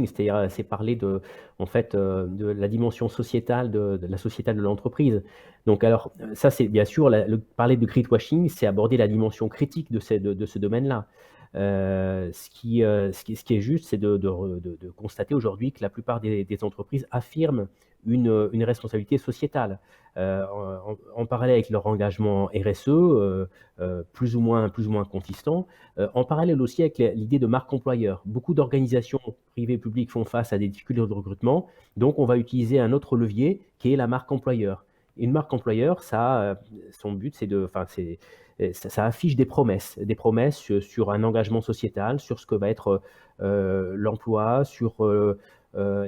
c'est-à-dire c'est parler en fait, de la dimension sociétale de la sociétale de l'entreprise. Donc alors, ça c'est bien sûr parler de greenwashing, c'est aborder la dimension critique de ce domaine-là. Ce qui est juste, c'est de constater aujourd'hui que la plupart des entreprises affirment une responsabilité sociétale. En parallèle avec leur engagement RSE, plus ou moins consistant, en parallèle aussi avec l'idée de marque employeur. Beaucoup d'organisations privées et publiques font face à des difficultés de recrutement, donc on va utiliser un autre levier qui est la marque employeur. Une marque employeur, son but, ça affiche des promesses sur un engagement sociétal, sur ce que va être l'emploi, sur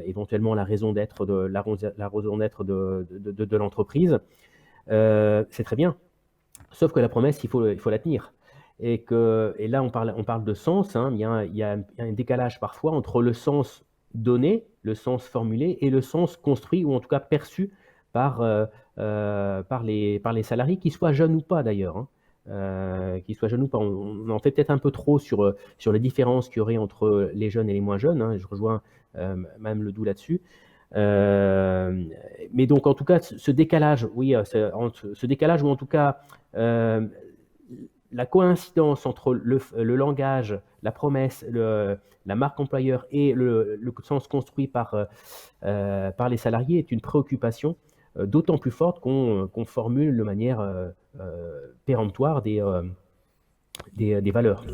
éventuellement la raison d'être de l'entreprise. C'est très bien. Sauf que la promesse, il faut la tenir. Et là, on parle de sens. Hein, il y a un décalage parfois entre le sens donné, le sens formulé, et le sens construit, ou en tout cas perçu par les salariés, qu'ils soient jeunes ou pas d'ailleurs. Hein. Qu'ils soient jeunes ou pas. On en fait peut-être un peu trop sur les différences qu'il y aurait entre les jeunes et les moins jeunes. Hein. Je rejoins Mme Ledoux là-dessus. Mais donc, en tout cas, ce décalage, oui, ce décalage, ou en tout cas, la coïncidence entre le langage, la promesse, la marque employeur et le sens construit par les salariés est une préoccupation d'autant plus forte qu'on formule de manière péremptoire des valeurs.